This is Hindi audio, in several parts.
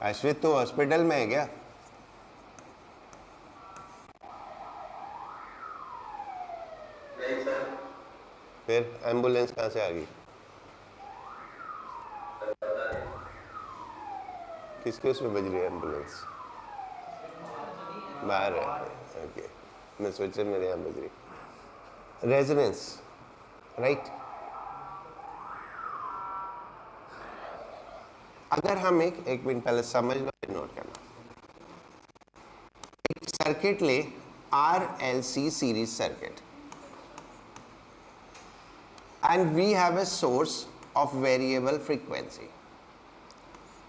अश्वित तो हॉस्पिटल में है क्या? नहीं सर। फिर एम्बुलेंस कहाँ से आ गई? किसके उसमें बज रही है एम्बुलेंस? बाहर है, ओके। मैं सोचा मेरे यहाँ बज रही। Resonance, right. अगर हम एक मिनट पहले समझ लो, नोट करना। एक सर्किट ले, RLC series circuit, and we have a source of variable frequency.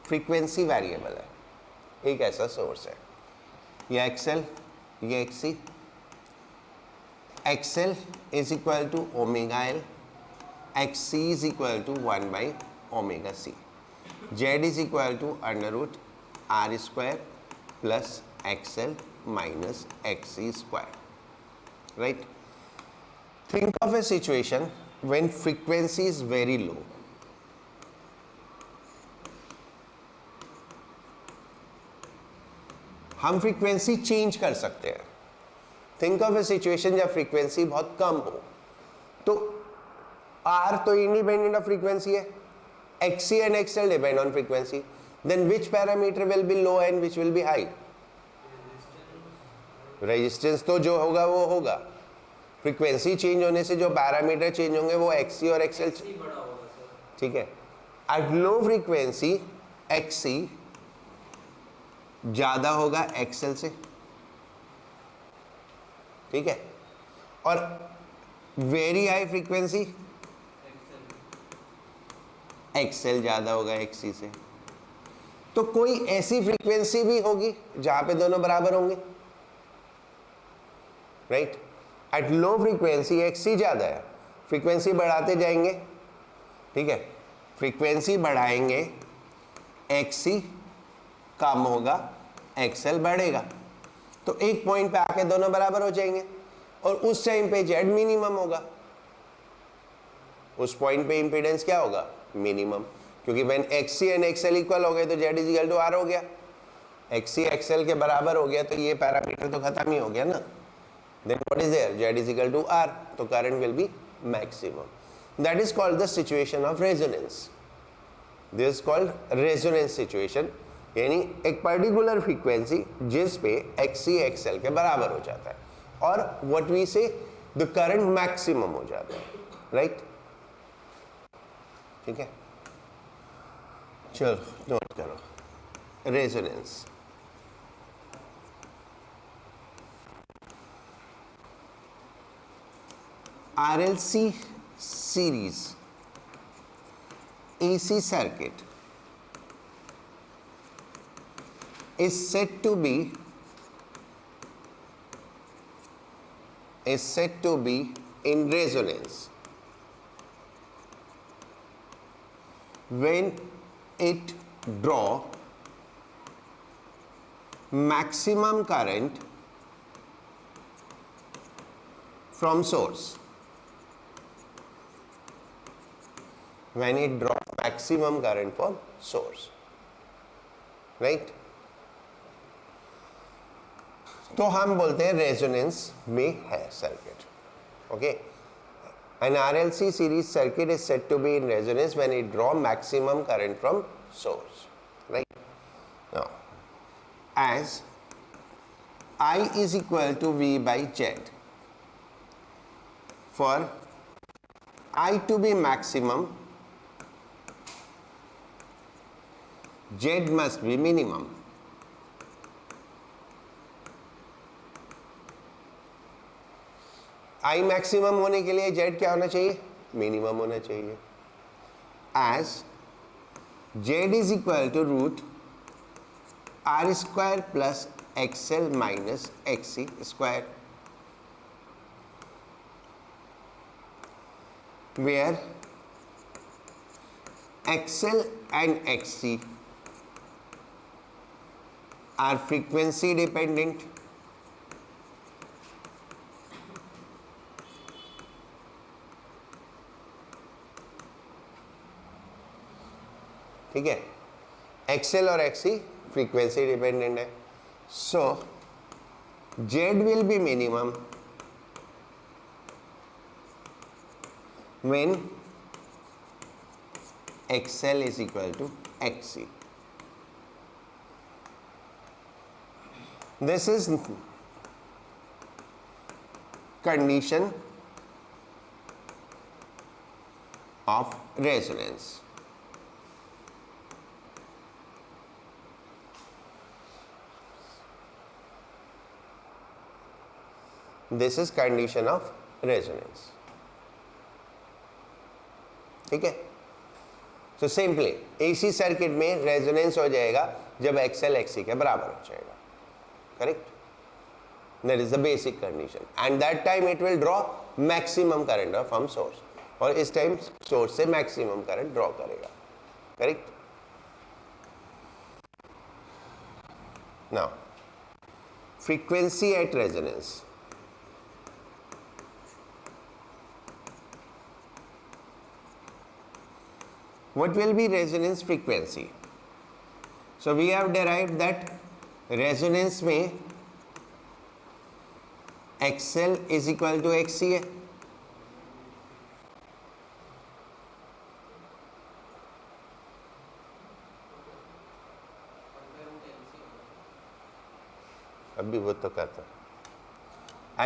Frequency variable है, एक ऐसा सोर्स है, ये XL, ये XC। XL is equal to omega L, XC is equal to 1 by omega C, Z is equal to under root R square plus XL minus XC square, right. Think of a situation when frequency is very low. हम फ्रीक्वेंसी चेंज कर सकते हैं। Think of a situation जब फ्रीक्वेंसी बहुत कम हो, तो R तो इंडिपेंडेंट ऑफ फ्रीक्वेंसी है, XC and XL depend on frequency. Then which parameter will be low and which will be high? Resistance तो जो होगा वो होगा। फ्रीक्वेंसी चेंज होने से जो पैरामीटर चेंज होंगे वो XC और XL, ठीक है। एट लो फ्रीक्वेंसी XC ज्यादा होगा XL से, ठीक है, और वेरी हाई फ्रीक्वेंसी XL ज्यादा होगा XC से। तो कोई ऐसी फ्रीक्वेंसी भी होगी जहां पे दोनों बराबर होंगे, right. At low frequency XC ज्यादा है, फ्रीक्वेंसी बढ़ाते जाएंगे, ठीक है, फ्रीक्वेंसी बढ़ाएंगे XC कम होगा, XL बढ़ेगा, तो एक पॉइंट पे आके दोनों बराबर हो जाएंगे, और उस टाइम पे Z मिनिमम होगा। उस पॉइंट पे इंपीडेंस क्या होगा? मिनिमम, क्योंकि when XC and XL equal हो गए तो Z is equal to R हो गया। XC XL के बराबर हो गया तो ये पैरामीटर तो खत्म ही हो गया ना। Then what is there? Z is equal to R, तो current will be maximum. That is called the situation of resonance. This is called resonance situation, यानी एक पर्टिकुलर फ्रीक्वेंसी जिस पे XC XL के बराबर हो जाता है और what we say the current maximum हो जाता है, right? ठीक है, चलो नोट करो resonance. RLC series AC circuit is said to be in resonance when it draw maximum current from source. When it draws maximum current from source, right? तो हम बोलते हैं रेजोनेंस में है circuit, okay. An RLC series circuit is said to be in resonance when it draw maximum current from source, right? Now, as I is equal to V by Z, for I to be maximum, Z must be minimum. I maximum होने के लिए Z क्या होना चाहिए? मिनिमम होना चाहिए। As Z is equal to root R square plus XL minus XC square, where XL and XC are frequency dependent, ठीक है। XL और XC फ्रीक्वेंसी डिपेंडेंट है. सो Z will be minimum when XL is equal to XC. This is condition of resonance. This is condition of resonance. ठीक है. So simply AC सर्किट में रेजोनेंस हो जाएगा जब XL XC के बराबर हो जाएगा. Correct? That is the basic condition. And that time it will draw maximum current from source. और इस टाइम सोर्स से मैक्सिमम करंट ड्रॉ करेगा. Correct. Now frequency at resonance. What will be resonance frequency? So we have derived that resonance में XL is equal to XC है. अभी वो तो करता.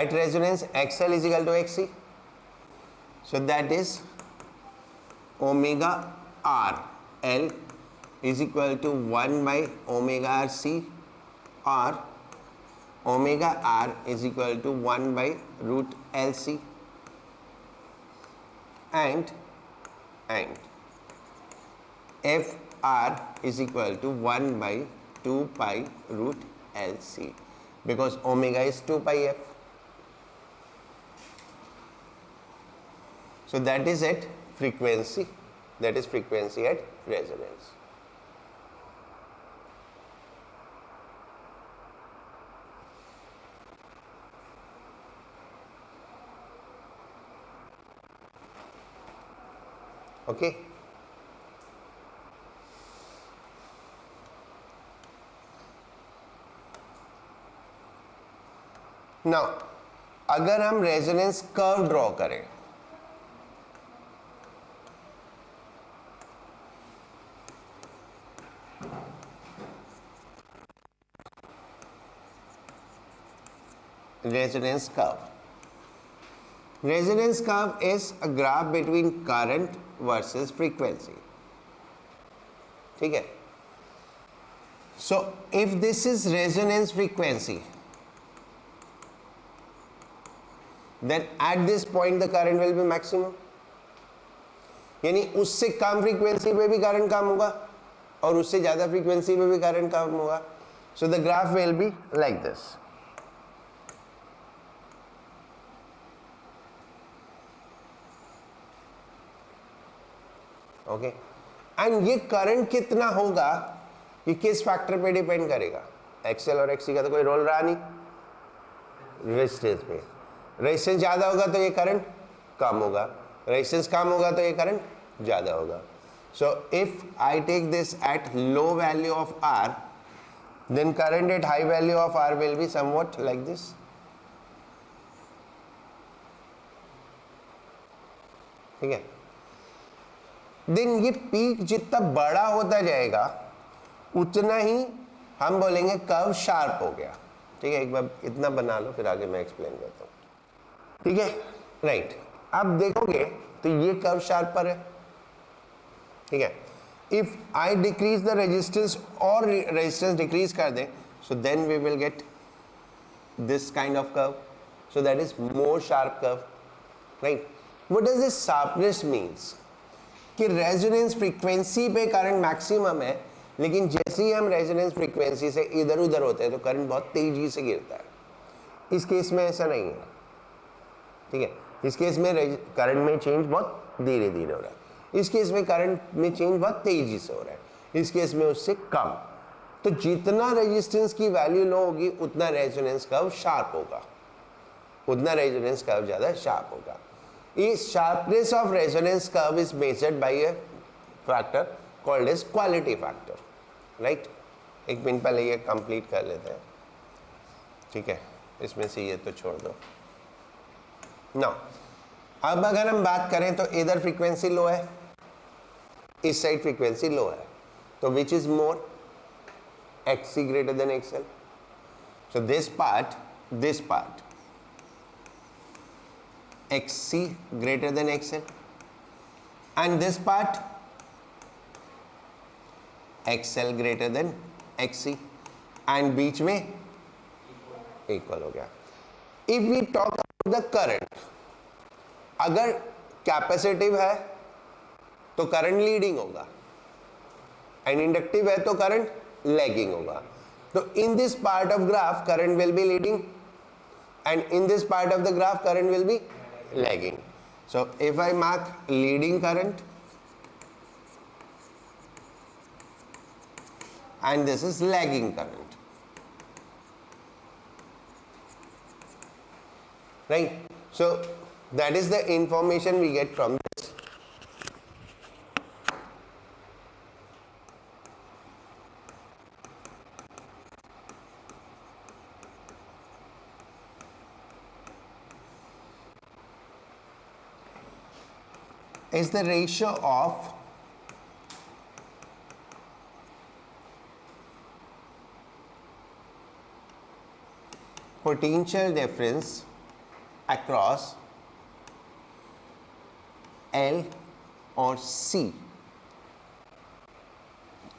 At resonance XL is equal to XC. So that is omega R L is equal to 1 by omega R C, or omega R is equal to 1 by root L C, and F R is equal to 1 by 2 pi root L C, because omega is 2 pi F. So that is at frequency. That is frequency at resonance. Okay. Now, अगर हम रेजोनेंस कर्व ड्रॉ करें, resonance curve. Resonance curve is a graph between current versus frequency. ठीक है. So if this is resonance frequency, then at this point the current will be maximum. यानी उससे कम फ्रीक्वेंसी पे भी करंट कम होगा और उससे ज़्यादा फ्रीक्वेंसी पे भी करंट कम होगा. So the graph will be like this. Okay. And ये करंट कितना होगा ये किस फैक्टर पे डिपेंड करेगा? एक्सएल और एक्सी का तो कोई रोल रहा नहीं. रेजिस्टेंस पे. रेजिस्टेंस ज़्यादा होगा तो ये करंट कम होगा, रेजिस्टेंस कम होगा तो ये करंट ज़्यादा होगा. So if I take this at low value of R, then current at high value of R will be somewhat like this. ठीक है. देन ये पीक जितना बड़ा होता जाएगा उतना ही हम बोलेंगे कर्व शार्प हो गया. ठीक है. एक बार इतना बना लो फिर आगे मैं एक्सप्लेन करता हूँ. ठीक है. राइट. अब देखोगे तो ये कर्व शार्प पर है. ठीक है. If I decrease the resistance और रेजिस्टेंस डिक्रीज कर दें, so then we will get this kind of curve. So that is more sharp curve. Right. What does this sharpness means? कि रेजोनेंस फ्रीक्वेंसी पे करंट मैक्सिमम है, लेकिन जैसे ही हम रेजोनेंस फ्रीक्वेंसी से इधर उधर होते हैं तो करंट बहुत तेजी से गिरता है. इस केस में ऐसा नहीं है. ठीक है. इस केस में करंट में चेंज बहुत धीरे धीरे हो रहा है. इस केस में करंट में चेंज बहुत तेजी से हो रहा है. इस केस में उससे कम. तो जितना रेजिस्टेंस की वैल्यू लो होगी उतना रेजोनेंस कर्व शार्प होगा, उतना रेजोनेंस कर्व ज़्यादा शार्प होगा. Is sharpness of resonance curve is measured by a factor called as quality factor, right? एक मिनट पहले ये कंप्लीट कर लेते हैं, ठीक है, इसमें से ये तो छोड़ दो ना। अब अगर हम बात करें तो इधर फ्रीक्वेंसी लो है, इस साइड फ्रीक्वेंसी लो है, तो which is more, XC greater than XL. So this part XC greater than XL, and this part XL greater than XC, and बीच में इक्वल हो गया। If we talk about the current, अगर कैपेसिटिव है तो करंट लीडिंग होगा, एंड इंडक्टिव है तो करंट लैगिंग होगा। तो in this part of graph current will be leading, and in this part of the graph current will be lagging. So if I mark leading current and this is lagging current, right? So that is the information we get from this. Is the ratio of potential difference across L or C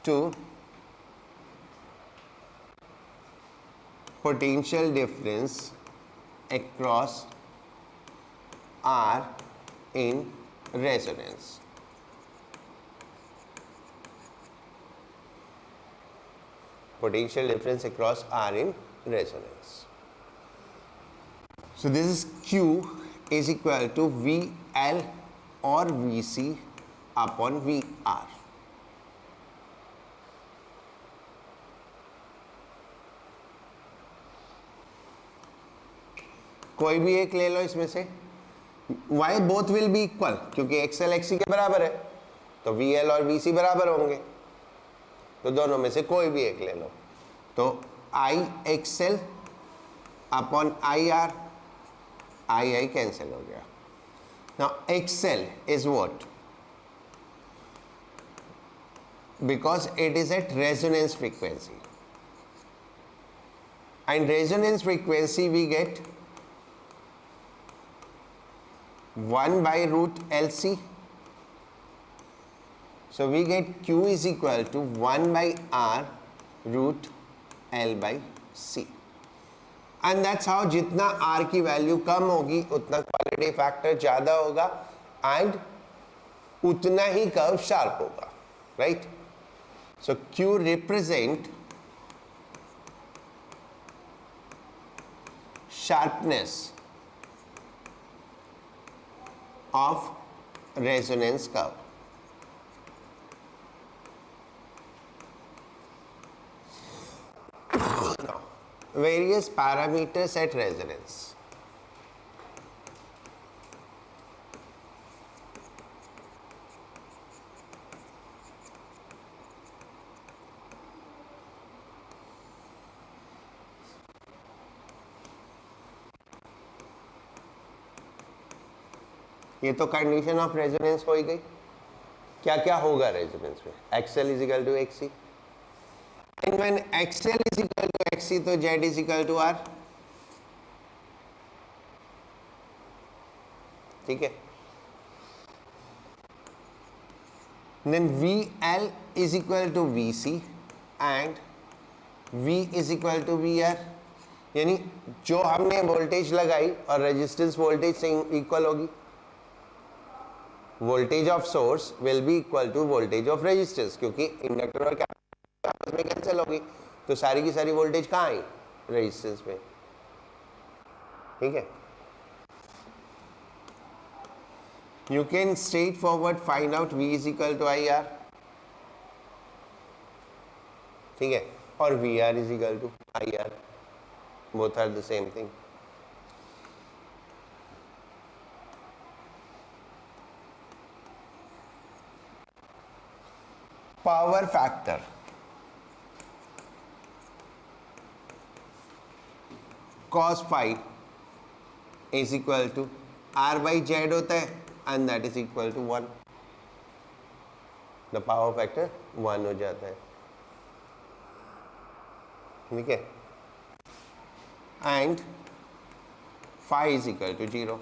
to potential difference across R in resonance. Potential difference across R in resonance. So this is Q is equal to VL or VC upon VR. कोई भी एक ले लो इसमें से, Y both will be equal क्योंकि XL XC के बराबर है, तो VL और VC बराबर होंगे, तो दोनों में से कोई भी एक ले लो। तो I XL upon IR, I cancel हो गया। Now XL is what? Because it is at resonance frequency, and resonance frequency we get 1 by root LC. So we get Q is equal to 1 by R root L by C. And that's how जितना R की वैल्यू कम होगी उतना क्वालिटी फैक्टर ज़्यादा होगा, एंड उतना ही कर्व शार्प होगा, right? So Q represent sharpness of resonance curve. Now, various parameters at resonance. ये तो कंडीशन ऑफ रेजोनेंस हो ही गई। क्या क्या होगा रेजोनेंस में? XL is equal to XC, and when XL is equal to XC तो Z is equal to R, ठीक है? Then VL is equal to VC and V is equal to VR, यानी जो हमने वोल्टेज लगाई और रेजिस्टेंस वोल्टेज से इक्वल होगी। Voltage of source will be equal to voltage of resistance, क्योंकि इंडक्टर और कैपेसिटर आपस में कैंसिल होगी, तो सारी की सारी वोल्टेज कहाँ आई? रेजिस्टेंस में, ठीक है? You can straightforward find out V is equal to IR, ठीक है, और VR is equal to IR, both are the same thing. Power factor, cos phi is equal to r by z होता है and that is equal to 1. The power factor 1 हो जाता है, ठीक है, and phi is equal to 0.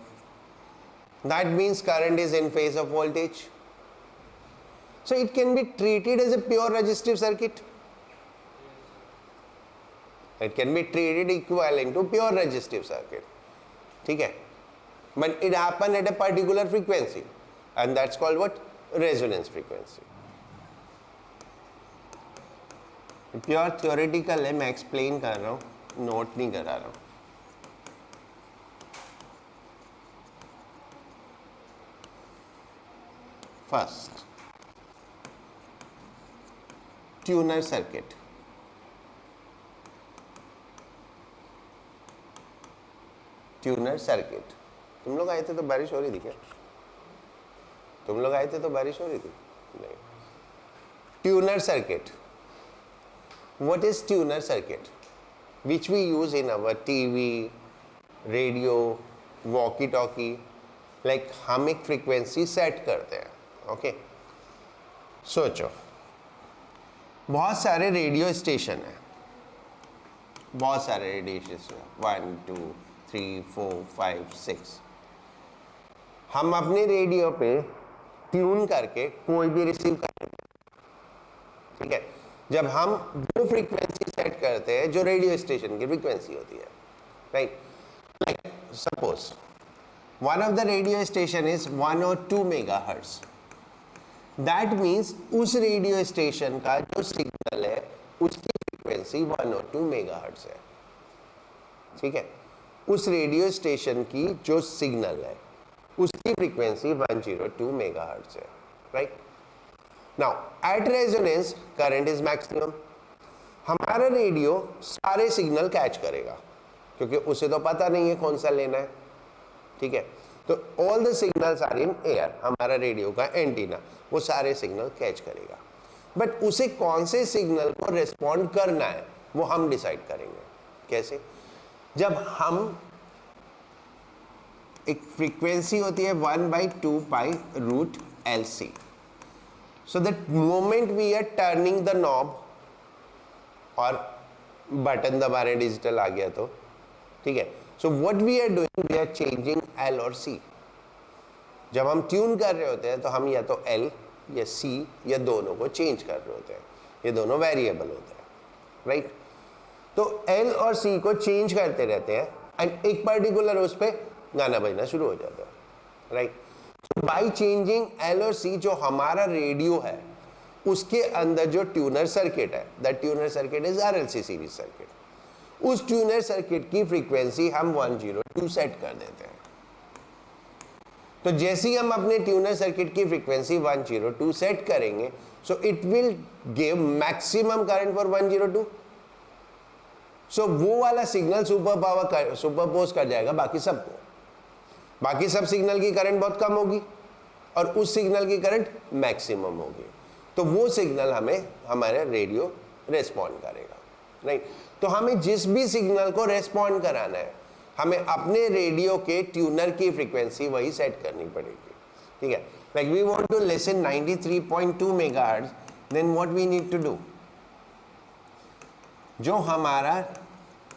That means current is in phase of voltage. So it can be treated as a pure resistive circuit. It can be treated equivalent to pure resistive circuit. ठीक है, but it happen at a particular frequency and that's called what? Resonance frequency. Pure theoretical है, मैं एक्सप्लेन कर रहा हूँ, नोट नहीं करा रहा हूँ. First, tuner circuit. Tuner circuit. तुम लोग आए थे तो बारिश हो रही थी क्या? तुम लोग आए थे तो बारिश हो रही थी? नहीं. Tuner circuit. What is tuner circuit? Which we use in our TV, radio, walkie-talkie. Like हम एक फ्रीक्वेंसी सेट करते हैं. ओके, सोचो बहुत सारे रेडियो स्टेशन हैं, बहुत सारे रेडियो स्टेशन, 1 2 3 4 5 6. हम अपने रेडियो पे ट्यून करके कोई भी रिसीव कर लेते हैं, ठीक है. जब हम वो फ्रीक्वेंसी सेट करते हैं जो रेडियो स्टेशन की फ्रीक्वेंसी होती है, right. Like suppose one of the radio station is 102 megahertz. That means उस रेडियो स्टेशन का जो सिग्नल है उसकी फ्रीक्वेंसी 102 मेगाहर्ट्ज है, ठीक है. उस रेडियो स्टेशन की जो सिग्नल है उसकी फ्रीक्वेंसी 102 मेगाहर्ट्ज है, right. Now at resonance current is maximum. हमारा रेडियो सारे सिग्नल कैच करेगा क्योंकि उसे तो पता नहीं है कौन सा लेना है, ठीक है. तो all the signals are in air. हमारा रेडियो का एंटीना वो सारे सिग्नल कैच करेगा, बट उसे कौन से सिग्नल को रिस्पॉन्ड करना है वो हम डिसाइड करेंगे. कैसे? जब हम एक फ्रीक्वेंसी होती है 1/2 pi root LC. So that moment we are turning the knob और बटन दबा रहे, डिजिटल आ गया तो, ठीक है. So what we are doing, we are changing L और C. जब हम ट्यून कर रहे होते हैं तो हम या तो L या C या दोनों को चेंज कर रहे होते हैं. ये दोनों वेरिएबल होते हैं, राइट. तो L और C को चेंज करते रहते हैं एंड एक पर्टिकुलर उस पर गाना बजना शुरू हो जाता है, राइट. तो बाई चेंजिंग L और C जो हमारा रेडियो है उसके अंदर जो ट्यूनर सर्किट है, that tuner circuit is RLC series circuit. उस ट्यूनर सर्किट की फ्रीक्वेंसी हम 102 सेट कर देते हैं. तो जैसे ही हम अपने ट्यूनर सर्किट की फ्रीक्वेंसी 102 सेट करेंगे, so it will give maximum current for 102. सो वो वाला सिग्नल सुपरपोज कर जाएगा बाकी सबको. बाकी सब सिग्नल की करंट बहुत कम होगी और उस सिग्नल की करंट मैक्सिमम होगी. तो वो सिग्नल हमें हमारे रेडियो रेस्पॉन्ड करेगा, राइट. तो हमें जिस भी सिग्नल को रेस्पॉन्ड कराना है हमें अपने रेडियो के ट्यूनर की फ्रीक्वेंसी वही सेट करनी पड़ेगी, ठीक है. Like we want to listen 93.2 megahertz, then what we need to do, जो हमारा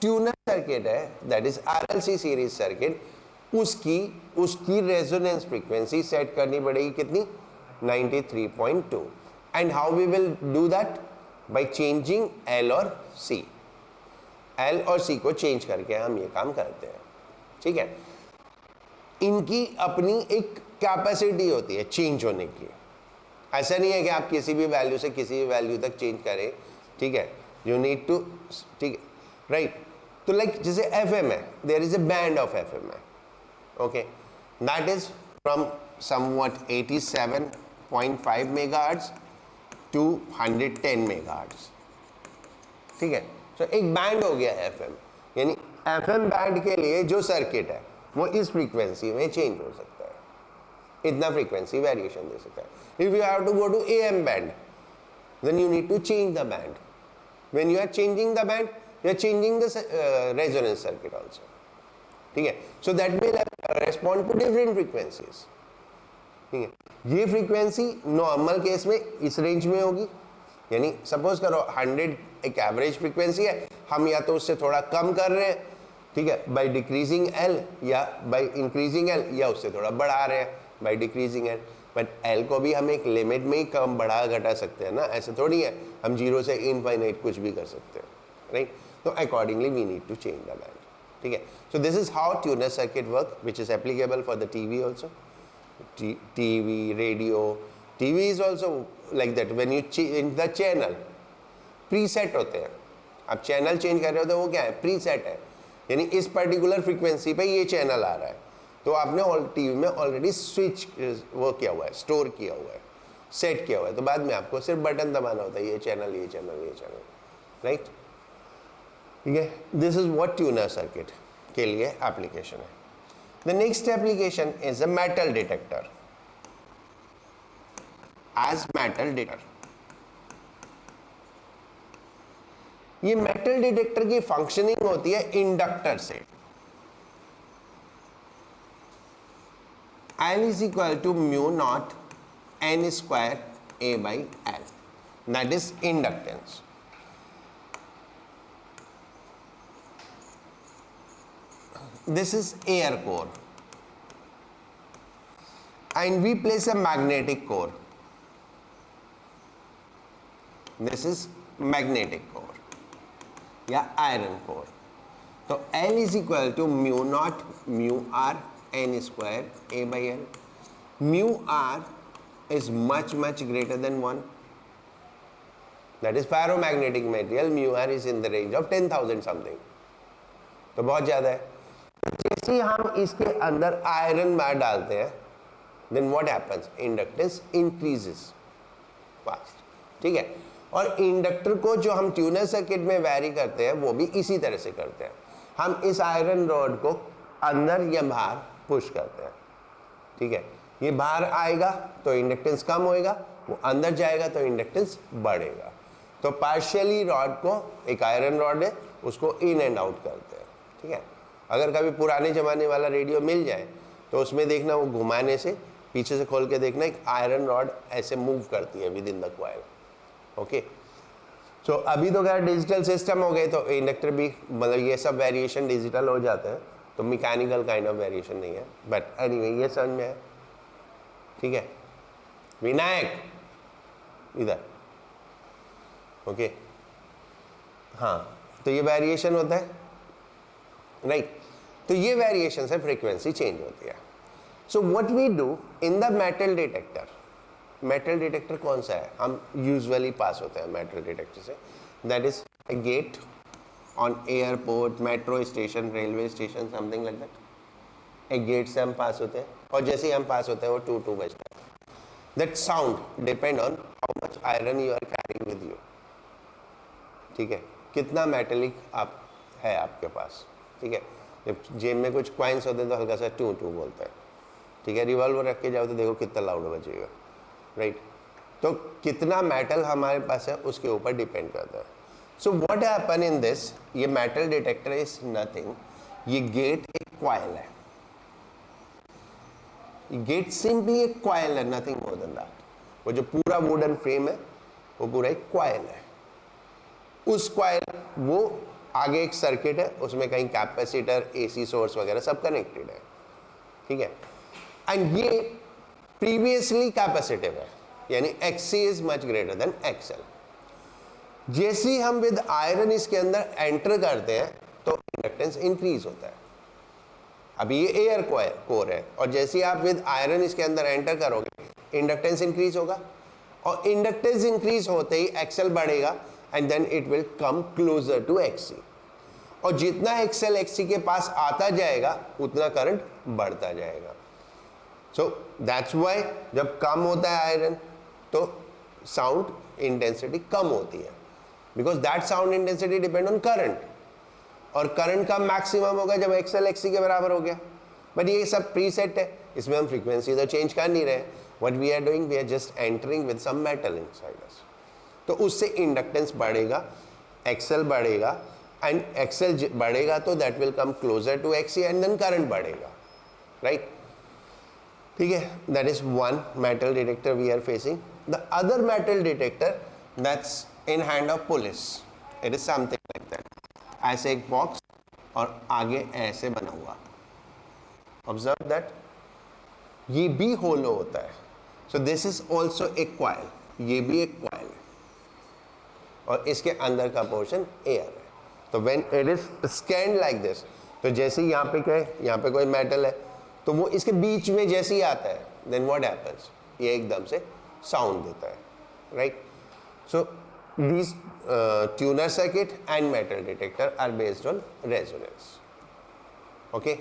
ट्यूनर सर्किट है that is RLC series circuit, उसकी रेजोनेंस फ्रीक्वेंसी सेट करनी पड़ेगी कितनी? 93.2. And how we will do that? By changing L और C. L और C को चेंज करके हम ये काम करते हैं, ठीक है. इनकी अपनी एक कैपेसिटी होती है चेंज होने की. ऐसा नहीं है कि आप किसी भी वैल्यू से किसी भी वैल्यू तक चेंज करें, ठीक है. यू नीड टू, ठीक है, राइट. तो लाइक जैसे FM है, there is a band of FM है, okay. That is from somewhat 87.5 megahertz to 110 megahertz, ठीक है. तो एक बैंड हो गया FM, यानी FM बैंड के लिए जो सर्किट है वो इस फ्रीक्वेंसी में चेंज हो सकता है, इतना फ्रीक्वेंसी वेरिएशन दे सकता है. If you have to go to AM band, then you need to change the band. When you are changing the band, we are changing the resonance circuit also, ठीक है. So that will respond to different frequencies, ठीक है. ये फ्रीक्वेंसी नॉर्मल केस में इस रेंज में होगी, यानी सपोज करो 100 एक एवरेज फ्रीक्वेंसी है, हम या तो उससे थोड़ा कम कर रहे हैं, ठीक है, बाय डिक्रीजिंग एल, या बाय इंक्रीजिंग एल, या उससे थोड़ा बढ़ा रहे हैं by decreasing L. But L को भी हम एक लिमिट में ही कम बढ़ा घटा सकते हैं ना, ऐसे थोड़ी है हम 0 से इनफाइनाइट कुछ भी कर सकते हैं, राइट. तो accordingly we need to change the band, ठीक है. So this is how tuner circuit work, which is applicable for the TV also. TV, radio, TV is also like that. When you change the channel, preset होते हैं. आप चैनल चेंज कर रहे हो तो वो क्या है, प्रीसेट है, यानी इस पर्टिकुलर फ्रीक्वेंसी पे ये चैनल आ रहा है, तो आपने टीवी में ऑलरेडी स्विच वो किया हुआ है, स्टोर किया हुआ है, सेट किया हुआ है, तो बाद में आपको सिर्फ बटन दबाना होता है, ये चैनल, ये चैनल, ये चैनल, राइट. ठीक है. This is what tuner circuit के लिए एप्लीकेशन है. The next application is a metal detector. As metal detector, ये मेटल डिटेक्टर की फंक्शनिंग होती है इंडक्टर से. L is equal to mu naught n square A by L, that is inductance. This is air core, and we place a magnetic core. This is magnetic core या iron core. तो L is equal to mu naught mu r n square A by L. Mu r is much greater than 1. That is ferromagnetic material. Mu r is in the range of 10,000 something. तो बहुत ज़्यादा है. जैसे ही हम इसके अंदर आयरन बार डालते हैं, then what happens? Inductance increases fast. ठीक है. और इंडक्टर को जो हम ट्यूनर सर्किट में वैरी करते हैं वो भी इसी तरह से करते हैं. हम इस आयरन रॉड को अंदर या बाहर पुश करते हैं, ठीक है. ये बाहर आएगा तो इंडक्टेंस कम होएगा, वो अंदर जाएगा तो इंडक्टेंस बढ़ेगा. तो पार्शियली रॉड को, एक आयरन रॉड है, उसको इन एंड आउट करते हैं, ठीक है. अगर कभी पुराने ज़माने वाला रेडियो मिल जाए तो उसमें देखना, वो घुमाने से, पीछे से खोल के देखना, एक आयरन रॉड ऐसे मूव करती है within the coil. Okay. So अभी तो क्या डिजिटल सिस्टम हो गए, तो इंडक्टर भी, मतलब ये सब वेरिएशन डिजिटल हो जाते हैं, तो मैकेनिकल काइंड ऑफ वेरिएशन नहीं है. बट एनीवे ये समझ में है, ठीक है. विनायक इधर, ओके. हाँ, तो ये वेरिएशन होता है, राइट. तो ये वेरिएशन से फ्रीक्वेंसी चेंज होती है. So what we do in the metal detector, metal detector कौन सा है, हम यूजुअली पास होते हैं मेटल डिटेक्टर से, that is a gate on airport, metro station, railway station, something like that. एक गेट से हम पास होते हैं, और जैसे ही हम पास होते हैं वो टू टू बजता है. That sound depend on how much iron you are carrying with you, ठीक है. कितना मेटेलिक आप है आपके पास, ठीक है. जब जेब में कुछ कॉइन्स होते हैं तो हल्का सा टू टू बोलता है, ठीक है. रिवॉल्वर रख के जाओ तो देखो कितना लाउड बजेगा, राइट. तो कितना मेटल हमारे पास है उसके ऊपर डिपेंड करता है. So what happen in this, ये मेटल डिटेक्टर इज नथिंग, ये गेट एक कॉइल है, गेट सिंपली एक कॉइल है, नथिंग मोर देन दैट. वो जो पूरा वुडन फ्रेम है वो पूरा एक कॉइल है. उस कॉइल, वो आगे एक सर्किट है, उसमें कहीं कैपेसिटर, एसी सोर्स वगैरह सब कनेक्टेड है, ठीक है. एंड ये प्रीवियसली कैपेसिटिव है, यानी XC is much greater than XL. जैसे ही हम विद आयरन इसके अंदर एंटर करते हैं तो इंडक्टेंस इंक्रीज होता है. अभी ये एयर कोर है, और जैसे ही आप विद आयरन इसके अंदर एंटर करोगे इंडक्टेंस इंक्रीज होगा, और इंडक्टेंस इंक्रीज होते ही XL बढ़ेगा, and then it will come closer to XC. और जितना XL XC के पास आता जाएगा उतना करंट बढ़ता जाएगा. सो दैट्स वाई जब कम होता है आयरन तो साउंड इंटेंसिटी कम होती है, because that sound intensity depend on current, और करंट का मैक्सिमम होगा जब XL XC के बराबर हो गया. बट ये सब प्रीसेट है, इसमें हम फ्रीक्वेंसी तो चेंज कर नहीं रहे. What we are doing, we are just entering with some metal inside us. तो उससे इंडक्टेंस बढ़ेगा, XL बढ़ेगा, एंड एक्सएल बढ़ेगा तो that will come closer to XC and then current बढ़ेगा, राइट? ठीक है, that is one metal detector we are facing. The other metal detector that's in hand of police. It is something like that. ऐसे एक बॉक्स और आगे ऐसे बना हुआ. ऑब्जर्व दैट ये भी होलो होता है. So this is also a coil. ये भी एक क्वाइल है और इसके अंदर का पोर्शन एयर है. तो when it is scanned like this, तो जैसे यहाँ पे क्या है, यहाँ पे कोई मेटल है तो वो इसके बीच में जैसे ही आता है देन व्हाट हैपेंस, ये एकदम से साउंड देता है, right? So these tuner circuit and metal detector are based on resonance. Okay.